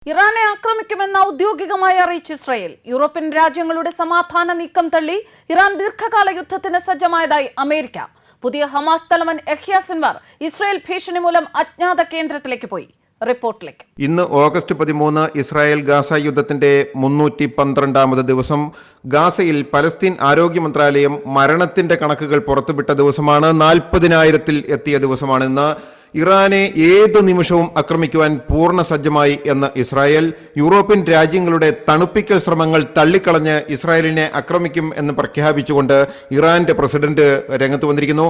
ഇറാനെ ആക്രമിക്കുമെന്ന് ഔദ്യോഗികമായി അറിയിച്ച ഇസ്രായേൽ. യൂറോപ്യൻ രാജ്യങ്ങളുടെ സമാധാന നീക്കം തള്ളി ഇറാൻ ദീർഘകാല യുദ്ധത്തിന് സജ്ജമായതായി അമേരിക്ക. പുതിയ ഹമാസ് തലവൻ യഹ്യ സിൻവാർ ഇസ്രായേൽ ഭീഷണി മൂലം അജ്ഞാത കേന്ദ്രത്തിലേക്ക് പോയി. റിപ്പോർട്ടിലേക്ക്. ഇന്ന് ഓഗസ്റ്റ് 13 ഇസ്രായേൽ ഗാസ യുദ്ധത്തിന്റെ 312ാമത് ദിവസം. ഗാസയിൽ പലസ്തീൻ ആരോഗ്യ മന്ത്രാലയം മരണത്തിന്റെ കണക്കുകൾ പുറത്തുവിട്ട ദിവസമാണ്. 40,000-ൽ എത്തിയ ദിവസമാണ് ഇന്ന്. ഇറാനെ ഏതു നിമിഷവും ആക്രമിക്കുവാൻ പൂർണ്ണ സജ്ജമായി എന്ന് ഇസ്രായേൽ. യൂറോപ്യൻ രാജ്യങ്ങളുടെ തണുപ്പിക്കൽ ശ്രമങ്ങൾ തള്ളിക്കളഞ്ഞ് ഇസ്രായേലിനെ ആക്രമിക്കും എന്ന് പ്രഖ്യാപിച്ചുകൊണ്ട് ഇറാന്റെ പ്രസിഡന്റ് രംഗത്ത് വന്നിരിക്കുന്നു.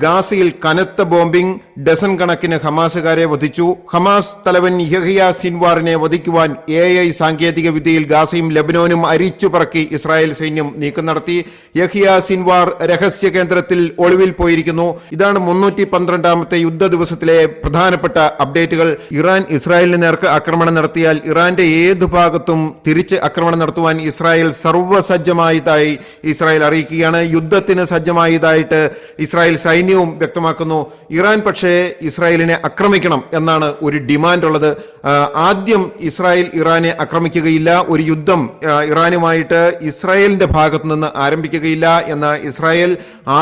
ഗാസയിൽ കനത്ത ബോംബിംഗ്, ഡസൻ കണക്കിന് ഹമാസുകാരെ വധിച്ചു. ഹമാസ് തലവൻ യഹ്യ സിൻവാറിനെ വധിക്കുവാൻ AI സാങ്കേതിക വിദ്യയിൽ ഗാസയും ലബനോനും അരിച്ചു പറക്കി ഇസ്രായേൽ സൈന്യം നീക്കം നടത്തി. യഹ്യ സിൻവാർ രഹസ്യ കേന്ദ്രത്തിൽ ഒളിവിൽ പോയിരിക്കുന്നു. ഇതാണ് 312ാമത്തെ യുദ്ധ ദിവസത്തിൽ പ്രധാനപ്പെട്ട അപ്ഡേറ്റുകൾ. ഇറാൻ ഇസ്രായേലിന് നേർക്ക് ആക്രമണം നടത്തിയാൽ ഇറാന്റെ ഏതു ഭാഗത്തും തിരിച്ച് ആക്രമണം നടത്തുവാൻ ഇസ്രായേൽ സർവ്വസജ്ജമായതായി ഇസ്രായേൽ അറിയിക്കുകയാണ്. യുദ്ധത്തിന് സജ്ജമായതായിട്ട് ഇസ്രായേൽ സൈന്യവും വ്യക്തമാക്കുന്നു. ഇറാൻ പക്ഷേ ഇസ്രായേലിനെ ആക്രമിക്കണം എന്നാണ് ഒരു ഡിമാൻഡ് ഉള്ളത്. ആദ്യം ഇസ്രായേൽ ഇറാനെ ആക്രമിക്കുകയില്ല, ഒരു യുദ്ധം ഇറാനുമായിട്ട് ഇസ്രായേലിന്റെ ഭാഗത്തു നിന്ന് ആരംഭിക്കുകയില്ല എന്ന് ഇസ്രായേൽ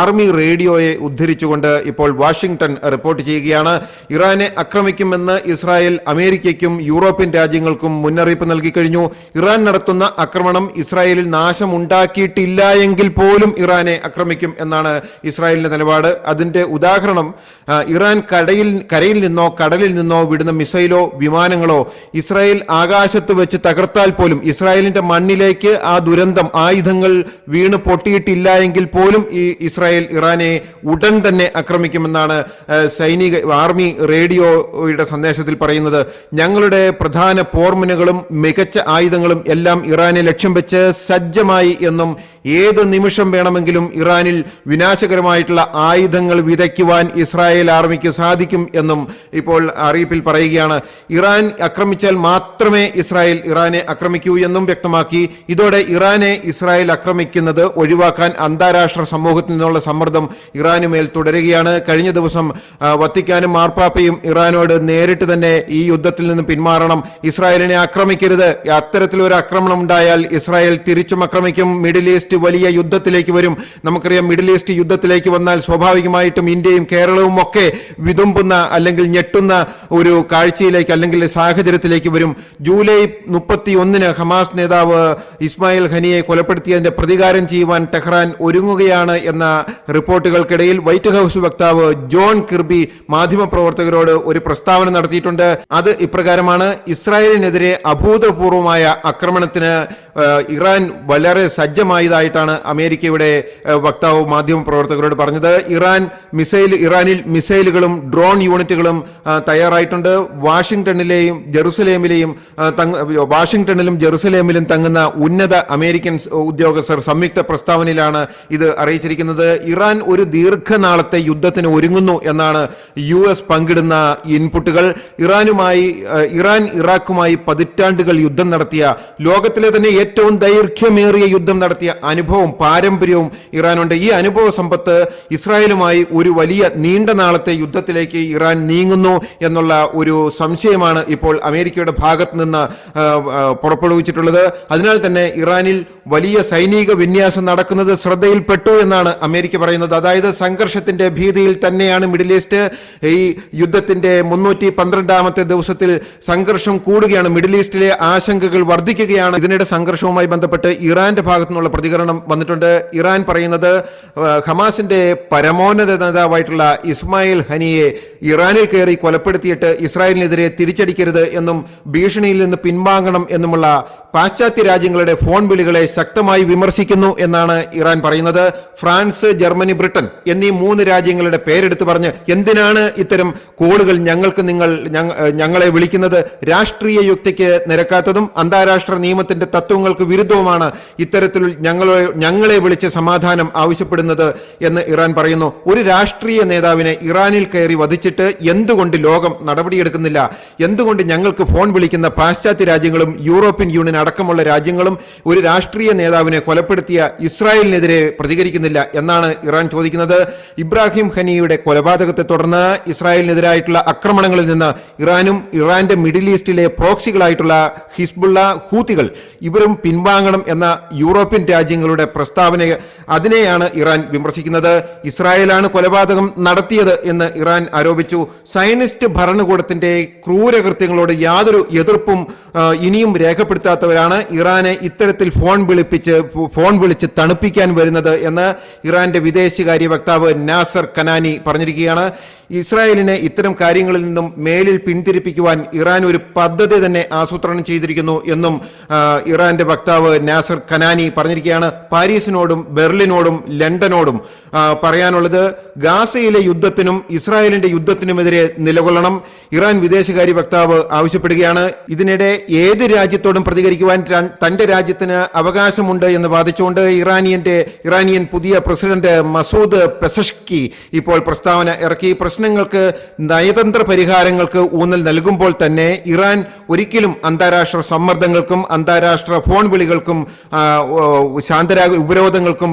ആർമി റേഡിയോയെ ഉദ്ധരിച്ചുകൊണ്ട് ഇപ്പോൾ വാഷിംഗ്ടൺ റിപ്പോർട്ട് ചെയ്യുകയാണ്. ഇറാനെ ആക്രമിക്കുമെന്ന് ഇസ്രായേൽ അമേരിക്കയ്ക്കും യൂറോപ്യൻ രാജ്യങ്ങൾക്കും മുന്നറിയിപ്പ് നൽകി കഴിഞ്ഞു. ഇറാൻ നടത്തുന്ന ആക്രമണം ഇസ്രായേലിൽ നാശമുണ്ടാക്കിയിട്ടില്ല എങ്കിൽ പോലും ഇറാനെ ആക്രമിക്കും എന്നാണ് ഇസ്രായേലിന്റെ നിലപാട്. അതിന്റെ ഉദാഹരണം, ഇറാൻ കരയിൽ നിന്നോ കടലിൽ നിന്നോ വിടുന്ന മിസൈലോ വിമാനങ്ങളോ ഇസ്രായേൽ ആകാശത്ത് വെച്ച് തകർത്താൽ പോലും ഇസ്രായേലിന്റെ മണ്ണിലേക്ക് ആ ദുരന്തം ആയുധങ്ങൾ വീണ് പൊട്ടിയിട്ടില്ല എങ്കിൽ പോലും ഈ ഇസ്രായേൽ ഇറാനെ ഉടൻ തന്നെ ആക്രമിക്കുമെന്നാണ് ആർമി റേഡിയോയുടെ സന്ദേശത്തിൽ പറയുന്നത്. ഞങ്ങളുടെ പ്രധാന പോർമുനകളും മികച്ച ആയുധങ്ങളും എല്ലാം ഇറാനെ ലക്ഷ്യം വെച്ച് സജ്ജമായി എന്നും ഏത് നിമിഷം വേണമെങ്കിലും ഇറാനിൽ വിനാശകരമായിട്ടുള്ള ആയുധങ്ങൾ വിതയ്ക്കുവാൻ ഇസ്രായേൽ ആർമിക്ക് സാധിക്കും എന്നും ഇപ്പോൾ അറിയിപ്പിൽ പറയുകയാണ്. ഇറാൻ ആക്രമിച്ചാൽ മാത്രമേ ഇസ്രായേൽ ഇറാനെ ആക്രമിക്കൂ എന്നും വ്യക്തമാക്കി. ഇതോടെ ഇറാനെ ഇസ്രായേൽ ആക്രമിക്കുന്നത് ഒഴിവാക്കാൻ അന്താരാഷ്ട്ര സമൂഹത്തിൽ നിന്നുള്ള സമ്മർദ്ദം ഇറാനുമേൽ തുടരുകയാണ്. കഴിഞ്ഞ ദിവസം വത്തിക്കാനും മാർപ്പാപ്പയും ഇറാനോട് നേരിട്ട് തന്നെ ഈ യുദ്ധത്തിൽ നിന്ന് പിന്മാറണം, ഇസ്രായേലിനെ ആക്രമിക്കരുത്, അത്തരത്തിലൊരു ആക്രമണം ഉണ്ടായാൽ ഇസ്രായേൽ തിരിച്ചും ആക്രമിക്കും, മിഡിൽ ഈസ്റ്റ് വലിയ യുദ്ധത്തിലേക്ക് വരും. നമുക്കറിയാം, മിഡിൽ ഈസ്റ്റ് യുദ്ധത്തിലേക്ക് വന്നാൽ സ്വാഭാവികമായിട്ടും ഇന്ത്യയും കേരളവും ഒക്കെ വിതുമ്പുന്ന അല്ലെങ്കിൽ ഞെട്ടുന്ന ഒരു കാഴ്ചയിലേക്ക് അല്ലെങ്കിൽ സാഹചര്യത്തിലേക്ക് വരും. ജൂലൈ 31 ഹമാസ് നേതാവ് ഇസ്മായിൽ ഖനിയെ കൊലപ്പെടുത്തിയതിന്റെ പ്രതികാരം ചെയ്യുവാൻ ടെഹ്റാൻ ഒരുങ്ങുകയാണ് എന്ന റിപ്പോർട്ടുകൾക്കിടയിൽ വൈറ്റ് ഹൌസ് വക്താവ് ജോൺ കിർബി മാധ്യമപ്രവർത്തകരോട് ഒരു പ്രസ്താവന നടത്തിയിട്ടുണ്ട്. അത് ഇപ്രകാരമാണ്: ഇസ്രായേലിനെതിരെ അഭൂതപൂർവമായ ആക്രമണത്തിന് ഇറാൻ വളരെ സജ്ജമായതായിട്ടാണ് അമേരിക്കയുടെ വക്താവ് മാധ്യമപ്രവർത്തകരോട് പറഞ്ഞത്. ഇറാനിൽ മിസൈലുകളും ഡ്രോൺ യൂണിറ്റുകളും തയ്യാറായിട്ടുണ്ട്. വാഷിംഗ്ടണിലും ജെറുസലേമിലും തങ്ങുന്ന ഉന്നത അമേരിക്കൻ ഉദ്യോഗസ്ഥർ സംയുക്ത പ്രസ്താവനയിലാണ് ഇത് അറിയിച്ചിരിക്കുന്നത്. ഇറാൻ ഒരു ദീർഘനാളത്തെ യുദ്ധത്തിന് ഒരുങ്ങുന്നു എന്നാണ് US പങ്കിടുന്ന ഇൻപുട്ടുകൾ. ഇറാൻ ഇറാഖുമായി പതിറ്റാണ്ടുകൾ യുദ്ധം നടത്തിയ, ലോകത്തിലെ തന്നെ ഏറ്റവും ദൈർഘ്യമേറിയ യുദ്ധം നടത്തിയ അനുഭവവും പാരമ്പര്യവും ഇറാനുണ്ട്. ഈ അനുഭവ സമ്പത്ത് ഇസ്രായേലുമായി ഒരു വലിയ നീണ്ട നാളത്തെ യുദ്ധത്തിലേക്ക് ഇറാൻ നീങ്ങുന്നു എന്നുള്ള ഒരു സംശയമാണ് ഇപ്പോൾ അമേരിക്കയുടെ ഭാഗത്ത് നിന്ന് പുറപ്പെടുവിച്ചിട്ടുള്ളത്. അതിനാൽ തന്നെ ഇറാനിൽ വലിയ സൈനിക വിന്യാസം നടക്കുന്നത് ശ്രദ്ധയിൽപ്പെട്ടു എന്നാണ് അമേരിക്ക പറയുന്നത്. അതായത് സംഘർഷത്തിന്റെ ഭീതിയിൽ തന്നെയാണ് മിഡിൽ ഈസ്റ്റ്. ഈ യുദ്ധത്തിന്റെ 312ാമത്തെ ദിവസത്തിൽ സംഘർഷം കൂടുകയാണ്. മിഡിൽ ഈസ്റ്റിലെ ആശങ്കകൾ വർദ്ധിക്കുകയാണ്. ഇതിനിടെ സംഘർഷവുമായി ബന്ധപ്പെട്ട് ഇറാന്റെ ഭാഗത്തു നിന്നുള്ള പ്രതികരണം വന്നിട്ടുണ്ട്. ഇറാൻ പറയുന്നത്, ഹമാസിന്റെ പരമോന്നത നേതാവായിട്ടുള്ള ഇസ്മായിൽ ഖനിയെ ഇറാനിൽ കയറി കൊലപ്പെടുത്തിയിട്ട് ഇസ്രായേലിനെതിരെ തിരിച്ചടിക്കരുത് എന്നും ഭീഷണിയിൽ നിന്ന് പിൻവാങ്ങണം എന്നുമുള്ള പാശ്ചാത്യ രാജ്യങ്ങളുടെ ഫോൺ വിളികളെ ശക്തമായി വിമർശിക്കുന്നു എന്നാണ് ഇറാൻ പറയുന്നത്. ഫ്രാൻസ്, ജർമ്മനി, ബ്രിട്ടൻ എന്നീ 3 രാജ്യങ്ങളുടെ പേരെടുത്ത് പറഞ്ഞ് എന്തിനാണ് ഇത്തരം കോളുകൾ ഞങ്ങളെ വിളിക്കുന്നത്? രാഷ്ട്രീയ യുക്തിക്ക് നിരക്കാത്തതും അന്താരാഷ്ട്ര നിയമത്തിന്റെ തത്വങ്ങൾക്ക് വിരുദ്ധവുമാണ് ഇത്തരത്തിൽ ഞങ്ങളെ വിളിച്ച് സമാധാനം ആവശ്യപ്പെടുന്നത് എന്ന് ഇറാൻ പറയുന്നു. ഒരു രാഷ്ട്രീയ നേതാവിനെ ഇറാനിൽ കയറി വധിച്ചിട്ട് എന്തുകൊണ്ട് ലോകം നടപടിയെടുക്കുന്നില്ല? എന്തുകൊണ്ട് ഞങ്ങൾക്ക് ഫോൺ വിളിക്കുന്ന പാശ്ചാത്യ രാജ്യങ്ങളും യൂറോപ്യൻ യൂണിയൻ അടക്കമുള്ള രാജ്യങ്ങളും ഒരു രാഷ്ട്രീയ നേതാവിനെ കൊലപ്പെടുത്തിയ ഇസ്രായേലിനെതിരെ പ്രതികരിക്കുന്നില്ല എന്നാണ് ഇറാൻ ചോദിക്കുന്നത്. ഇബ്രാഹിം ഖനിയുടെ കൊലപാതകത്തെ തുടർന്ന് ഇസ്രായേലിനെതിരായിട്ടുള്ള ആക്രമണങ്ങളിൽ നിന്ന് ഇറാനും ഇറാന്റെ മിഡിൽ ഈസ്റ്റിലെ പ്രോക്സികളായിട്ടുള്ള ഹിസ്ബുള്ള, ഹൂത്തികൾ ഇവരും പിൻവാങ്ങണം എന്ന യൂറോപ്യൻ രാജ്യങ്ങളുടെ പ്രസ്താവന, അതിനെയാണ് ഇറാൻ വിമർശിക്കുന്നത്. ഇസ്രായേലാണ് കൊലപാതകം നടത്തിയത് എന്ന് ഇറാൻ ആരോപിച്ചു. സയനിസ്റ്റ് ഭരണകൂടത്തിന്റെ ക്രൂരകൃത്യങ്ങളോട് യാതൊരു എതിർപ്പും ഇനിയും രേഖപ്പെടുത്താത്തവരാണ് ഇറാനെ ഇത്തരത്തിൽ ഫോൺ വിളിച്ച് തണുപ്പിക്കാൻ വരുന്നത് എന്ന് ഇറാന്റെ വിദേശകാര്യ വക്താവ് നാസർ കനാനി പറഞ്ഞിരിക്കുകയാണ്. ഇസ്രായേലിനെ ഇത്തരം കാര്യങ്ങളിൽ നിന്നും മേലിൽ പിന്തിരിപ്പിക്കുവാൻ ഇറാൻ ഒരു പദ്ധതി തന്നെ ആസൂത്രണം ചെയ്തിരിക്കുന്നു എന്നും ഇറാന്റെ വക്താവ് നാസർ കനാനി പറഞ്ഞിരിക്കുകയാണ്. പാരീസിനോടും ബെർലിനോടും ലണ്ടനോടും പറയാനുള്ളത് ഗാസയിലെ യുദ്ധത്തിനും ഇസ്രായേലിന്റെ യുദ്ധത്തിനുമെതിരെ നിലകൊള്ളണം. ഇറാൻ വിദേശകാര്യ വക്താവ് ആവശ്യപ്പെടുകയാണ്. ഇതിനിടെ ഏത് രാജ്യത്തോടും പ്രതികരിക്കുവാൻ തന്റെ രാജ്യത്തിന് അവകാശമുണ്ട് എന്ന് വാദിച്ചുകൊണ്ട് ഇറാനിയൻ പുതിയ പ്രസിഡന്റ് മസൂദ് പെസഷ്കി ഇപ്പോൾ പ്രസ്താവന ഇറക്കി. പ്രശ്നങ്ങൾക്ക് നയതന്ത്ര പരിഹാരങ്ങൾക്ക് ഊന്നൽ നൽകുമ്പോൾ തന്നെ ഇറാൻ ഒരിക്കലും അന്താരാഷ്ട്ര സമ്മർദ്ദങ്ങൾക്കും അന്താരാഷ്ട്ര ഫോൺ വിളികൾക്കും ഉപരോധങ്ങൾക്കും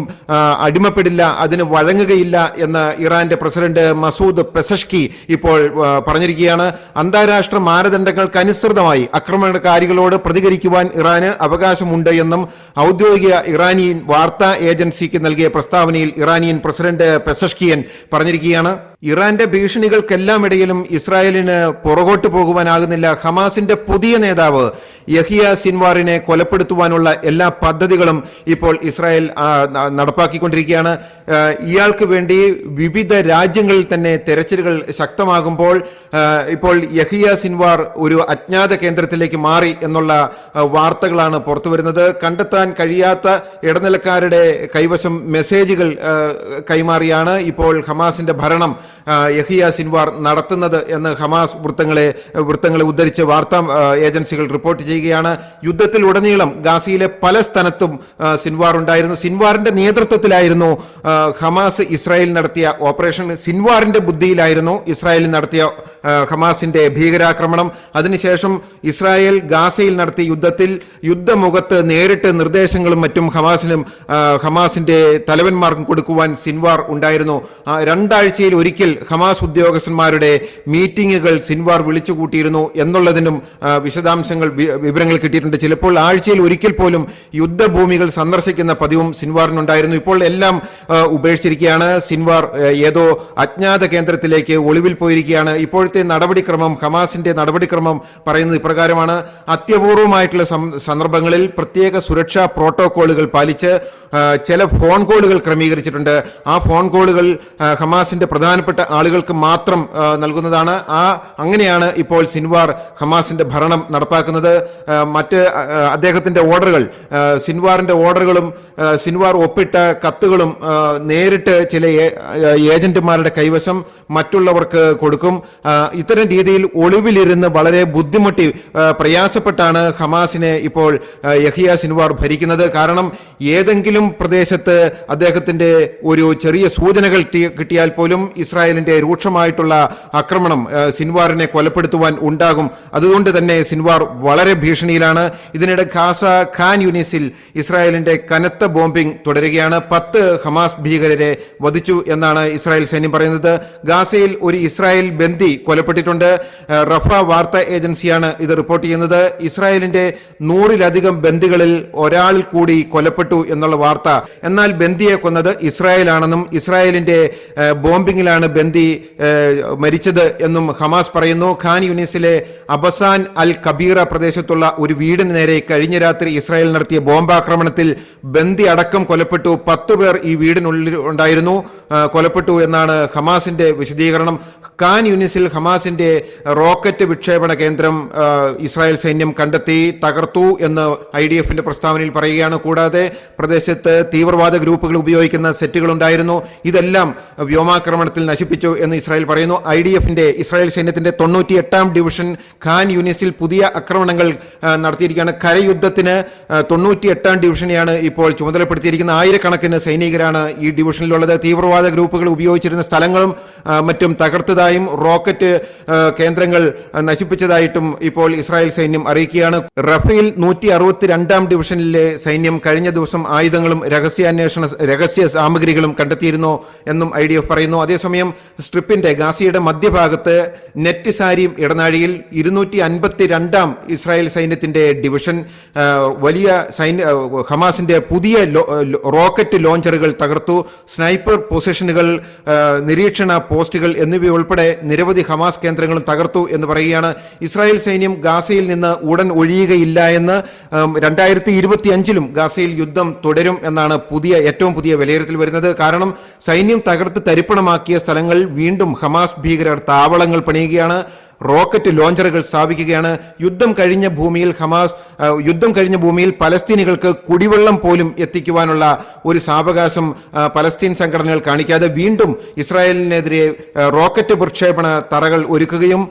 അടിമപ്പെടില്ല, അതിന് വഴങ്ങുകയില്ല എന്ന് ഇറാന്റെ പ്രസിഡന്റ് മസൂദ് പെസഷ്കി ഇപ്പോൾ പറഞ്ഞിരിക്കുകയാണ്. അന്താരാഷ്ട്ര മാനദണ്ഡങ്ങൾക്കനുസൃതമായി ആക്രമണകാരികളോട് പ്രതികരിക്കുവാൻ ഇറാന് അവകാശമുണ്ട് എന്നും ഔദ്യോഗിക ഇറാനിയൻ വാർത്താ ഏജൻസിക്ക് നൽകിയ പ്രസ്താവനയിൽ ഇറാനിയൻ പ്രസിഡന്റ് പെസഷ്കിയൻ പറഞ്ഞിരിക്കുകയാണ്. ഇറാന്റെ ഭീഷണികൾക്കെല്ലാം ഇടയിലും ഇസ്രായേലിന് പുറകോട്ട് പോകുവാനാകുന്നില്ല. ഹമാസിന്റെ പുതിയ നേതാവ് യഹിയ സിൻവാറിനെ കൊലപ്പെടുത്തുവാനുള്ള എല്ലാ പദ്ധതികളും ഇപ്പോൾ ഇസ്രായേൽ നടപ്പാക്കിക്കൊണ്ടിരിക്കുകയാണ്. ഇയാൾക്ക് വേണ്ടി വിവിധ രാജ്യങ്ങളിൽ തന്നെ തെരച്ചിലുകൾ ശക്തമാകുമ്പോൾ ഇപ്പോൾ യഹിയ സിൻവാർ ഒരു അജ്ഞാത കേന്ദ്രത്തിലേക്ക് മാറി എന്നുള്ള വാർത്തകളാണ് പുറത്തുവരുന്നത്. കണ്ടെത്താൻ കഴിയാത്ത ഇടനിലക്കാരുടെ കൈവശം മെസ്സേജുകൾ കൈമാറിയാണ് ഇപ്പോൾ ഹമാസിന്റെ ഭരണം യഹിയ സിൻവാർ നടത്തുന്നത് എന്ന് ഹമാസ് വൃത്തങ്ങളെ ഉദ്ധരിച്ച് വാർത്താ ഏജൻസികൾ റിപ്പോർട്ട് ചെയ്യുകയാണ്. യുദ്ധത്തിൽ ഉടനീളം ഗാസയിലെ പല സ്ഥലത്തും സിൻവാർ ഉണ്ടായിരുന്നു. സിൻവാറിന്റെ നേതൃത്വത്തിലായിരുന്നു ഹമാസ് ഇസ്രായേൽ നടത്തിയ ഓപ്പറേഷൻ. സിൻവാറിന്റെ ബുദ്ധിയിലായിരുന്നു ഇസ്രായേലിൽ നടത്തിയ ഹമാസിന്റെ ഭീകരാക്രമണം. അതിനുശേഷം ഇസ്രായേൽ ഗാസയിൽ നടത്തിയ യുദ്ധത്തിൽ യുദ്ധമുഖത്ത് നേരിട്ട് നിർദ്ദേശങ്ങളും മറ്റും ഹമാസിന്റെ തലവന്മാർക്കും കൊടുക്കുവാൻ സിൻവാർ ഉണ്ടായിരുന്നു. രണ്ടാഴ്ചയിൽ ഒരിക്കൽ ഹമാസ് ഉദ്യോഗസ്ഥന്മാരുടെ മീറ്റിംഗുകൾ സിൻവാർ വിളിച്ചുകൂട്ടിയിരുന്നു എന്നുള്ളതിനും വിവരങ്ങൾ കിട്ടിയിട്ടുണ്ട്. ചിലപ്പോൾ ആഴ്ചയിൽ ഒരിക്കൽ പോലും യുദ്ധഭൂമികൾ സന്ദർശിക്കുന്ന പതിവും സിൻവാറിനുണ്ടായിരുന്നു. ഇപ്പോൾ എല്ലാം ഉപേക്ഷിച്ചിരിക്കുകയാണ്. സിൻവാർ ഏതോ അജ്ഞാത കേന്ദ്രത്തിലേക്ക് ഒളിവിൽ പോയിരിക്കുകയാണ്. ഇപ്പോഴത്തെ നടപടിക്രമം, ഹമാസിന്റെ നടപടിക്രമം പറയുന്നത് ഇപ്രകാരമാണ്: അത്യപൂർവമായിട്ടുള്ള സന്ദർഭങ്ങളിൽ പ്രത്യേക സുരക്ഷാ പ്രോട്ടോകോളുകൾ പാലിച്ച് ചില ഫോൺ കോളുകൾ ക്രമീകരിച്ചിട്ടുണ്ട്. ആ ഫോൺ കോളുകൾ ഹമാസിന്റെ പ്രധാനപ്പെട്ട ആളുകൾക്ക് മാത്രം നൽകുന്നതാണ്. അങ്ങനെയാണ് ഇപ്പോൾ സിൻവാർ ഹമാസിന്റെ ഭരണം നടപ്പാക്കുന്നത്. അദ്ദേഹത്തിന്റെ ഓർഡറുകൾ, സിൻവാറിന്റെ ഓർഡറുകളും സിൻവാർ ഒപ്പിട്ട കത്തുകളും നേരിട്ട് ചില ഏജന്റുമാരുടെ കൈവശം മറ്റുള്ളവർക്ക് കൊടുക്കും. ഇത്തരം രീതിയിൽ ഒളിവിലിരുന്ന് വളരെ ബുദ്ധിമുട്ടി പ്രയാസപ്പെട്ടാണ് ഹമാസിനെ ഇപ്പോൾ യഹിയ സിൻവാർ ഭരിക്കുന്നത്. കാരണം ഏതെങ്കിലും പ്രദേശത്ത് അദ്ദേഹത്തിന്റെ ഒരു ചെറിയ സൂചനകൾ കിട്ടിയാൽ പോലും ഇസ്രായേലിന്റെ രൂക്ഷമായിട്ടുള്ള ആക്രമണം സിൻവാറിനെ കൊലപ്പെടുത്തുവാൻ ഉണ്ടാകും. അതുകൊണ്ട് തന്നെ സിൻവാർ വളരെ ഭീഷണിയിലാണ്. ഇതിനിടെ ഖാൻ യൂനിസിൽ ഇസ്രായേലിന്റെ കനത്ത ബോംബിംഗ് തുടരുകയാണ്. 10 ഹമാസ് ഭീകരരെ വധിച്ചു എന്നാണ് ഇസ്രായേൽ സൈന്യം പറയുന്നത്. ഗാസയിൽ ഒരു ഇസ്രായേൽ ബന്ദി കൊലപ്പെട്ടിട്ടുണ്ട്. റഫ വാർത്താ ഏജൻസിയാണ് ഇത് റിപ്പോർട്ട് ചെയ്യുന്നത്. ഇസ്രായേലിന്റെ 100-ലധികം ബന്ദികളിൽ ഒരാളിൽ കൂടി കൊലപ്പെട്ടു എന്നുള്ള വാർത്ത. എന്നാൽ ബന്ദിയെ കൊന്നത് ഇസ്രായേലാണെന്നും ഇസ്രായേലിന്റെ ബോംബിങ്ങിലാണ് ബന്ദി മരിച്ചത് എന്നും ഹമാസ് പറയുന്നു. ഖാൻ യൂനിസിലെ അബസാൻ അൽ കബീറ പ്രദേശത്തുള്ള ഒരു വീടിന് നേരെ കഴിഞ്ഞ രാത്രി ഇസ്രായേൽ നടത്തിയ ബോംബാക്രമണത്തിൽ ബന്ദി അടക്കം കൊലപ്പെട്ടു. 10 പേർ ഈ വീടിനുള്ളിൽ ഉണ്ടായിരുന്നു, കൊലപ്പെട്ടു എന്നാണ് ഹമാസിന്റെ വിശദീകരണം. ഖാൻ യൂനിസിൽ ഹമാസിന്റെ റോക്കറ്റ് വിക്ഷേപണ കേന്ദ്രം ഇസ്രായേൽ സൈന്യം കണ്ടെത്തി തകർത്തു എന്ന് IDFന്റെ പ്രസ്താവനയിൽ പറയുകയാണ്. കൂടാതെ പ്രദേശത്ത് തീവ്രവാദ ഗ്രൂപ്പുകൾ ഉപയോഗിക്കുന്ന സെറ്റുകൾ ഉണ്ടായിരുന്നു. ഇതെല്ലാം വ്യോമാക്രമണത്തിൽ നശിപ്പിച്ചു എന്ന് ഇസ്രായേൽ പറയുന്നു. ഇസ്രായേൽ സൈന്യത്തിന്റെ 98-ാം ഡിവിഷൻ ഖാൻ യൂനിസിൽ പുതിയ ആക്രമണങ്ങൾ നടത്തിയിരിക്കുകയാണ്. കരയുദ്ധത്തിന് 98-ാം ഡിവിഷനെയാണ് ഇപ്പോൾ ചുമതലപ്പെടുത്തിയിരിക്കുന്നത്. ആയിരക്കണക്കിന് സൈനികരാണ് ഈ ഡിവിഷനിലുള്ളത്. തീവ്രവാദ ഗ്രൂപ്പുകൾ ഉപയോഗിച്ചിരുന്ന സ്ഥലങ്ങളും മറ്റും തകർത്തതായും റോക്കറ്റ് കേന്ദ്രങ്ങൾ നശിപ്പിച്ചതായിട്ടും ഇപ്പോൾ ഇസ്രായേൽ സൈന്യം അറിയിക്കുകയാണ്. റഫേൽ 162-ാം ഡിവിഷനിലെ സൈന്യം കഴിഞ്ഞ ദിവസം ആയുധങ്ങളും രഹസ്യ സാമഗ്രികളും കണ്ടെത്തിയിരുന്നു എന്നും IDF പറയുന്നു. അതേസമയം സ്ട്രിപ്പിന്റെ ഗാസയുടെ മധ്യഭാഗത്ത് നെറ്റ് സാരിയും ഇടനാഴിയിൽ 252-ാം ഇസ്രായേൽ സൈന്യത്തിന്റെ ഡിവിഷൻ വലിയ ഹമാസിന്റെ പുതിയ റോക്കറ്റ് ലോഞ്ചറുകൾ തകർത്തു. സ്നൈപ്പർ പൊസിഷനുകൾ, നിരീക്ഷണ പോസ്റ്റുകൾ എന്നിവയുൾപ്പെടെ നിരവധി ഹമാസ് കേന്ദ്രങ്ങളും തകർത്തു എന്ന് പറയുകയാണ്. ഇസ്രായേൽ സൈന്യം ഗാസയിൽ നിന്ന് ഉടൻ ഒഴിയുകയില്ല എന്ന് 2025-ലും ഗാസയിൽ യുദ്ധം തുടരും എന്നാണ് ഏറ്റവും പുതിയ വിലയിരുത്തൽ വരുന്നത്. കാരണം സൈന്യം തകർത്ത് തരിപ്പണമാക്കിയ സ്ഥലങ്ങളിൽ വീണ്ടും ഹമാസ് ഭീകരർ താവളങ്ങൾ പണിയുകയാണ്, റോക്കറ്റ് ലോഞ്ചറുകൾ സ്ഥാപിക്കുകയാണ്. യുദ്ധം കഴിഞ്ഞ ഭൂമിയിൽ പലസ്തീനികൾക്ക് കുടിവെള്ളം പോലും എത്തിക്കുവാനുള്ള ഒരു സാവകാശം പലസ്തീൻ സംഘടനകൾ കാണിക്കാതെ വീണ്ടും ഇസ്രായേലിനെതിരെ റോക്കറ്റ് പ്രക്ഷേപണ തറകൾ ഒരുക്കുകയും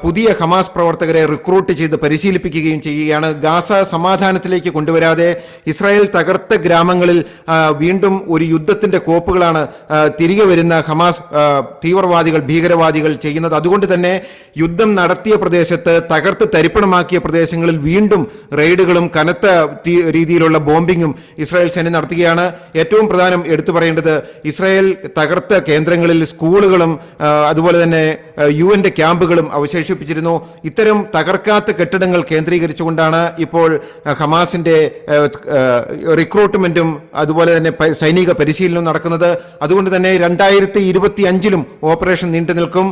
പുതിയ ഹമാസ് പ്രവർത്തകരെ റിക്രൂട്ട് ചെയ്ത് പരിശീലിപ്പിക്കുകയും ചെയ്യുകയാണ്. ഗാസ സമാധാനത്തിലേക്ക് കൊണ്ടുവരാതെ ഇസ്രായേൽ തകർത്ത ഗ്രാമങ്ങളിൽ വീണ്ടും ഒരു യുദ്ധത്തിന്റെ കോപ്പുകളാണ് തിരികെ വരുന്ന ഹമാസ് ഭീകരവാദികൾ ചെയ്യുന്നത്. അതുകൊണ്ട് തന്നെ യുദ്ധം നടത്തിയ പ്രദേശത്ത്, തകർത്ത് തരിപ്പണമാക്കിയ പ്രദേശങ്ങളിൽ വീണ്ടും റെയ്ഡുകളും കനത്ത രീതിയിലുള്ള ബോംബിങ്ങും ഇസ്രായേൽ സൈന്യം നടത്തുകയാണ്. ഏറ്റവും പ്രധാനം എടുത്തു പറയേണ്ടത്, ഇസ്രായേൽ തകർത്ത കേന്ദ്രങ്ങളിൽ സ്കൂളുകളും അതുപോലെ തന്നെ UN ക്യാമ്പുകളും അവശേഷിപ്പിച്ചിരുന്നു. ഇത്തരം തകർക്കാത്ത കെട്ടിടങ്ങൾ കേന്ദ്രീകരിച്ചുകൊണ്ടാണ് ഇപ്പോൾ ഹമാസിന്റെ റിക്രൂട്ട്മെന്റും അതുപോലെ തന്നെ സൈനിക പരിശീലനവും നടക്കുന്നത്. അതുകൊണ്ട് തന്നെ 2025-ലും ഓപ്പറേഷൻ നീണ്ടു നിൽക്കും.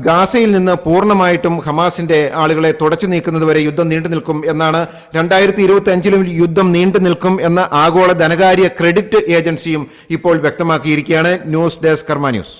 ഗാസയിൽ നിന്ന് പൂർണ്ണമായിട്ടും ഹമാസിന്റെ ആളുകളെ തുടച്ചു നീക്കുന്നതുവരെ യുദ്ധം നീണ്ടു നിൽക്കും എന്നാണ്. 2025-ലും യുദ്ധം നീണ്ടു നിൽക്കും എന്ന ആഗോള ധനകാര്യ ക്രെഡിറ്റ് ഏജൻസിയും ഇപ്പോൾ വ്യക്തമാക്കിയിരിക്കുകയാണ്. ന്യൂസ് ഡെസ്ക് കർമ്മ ന്യൂസ്.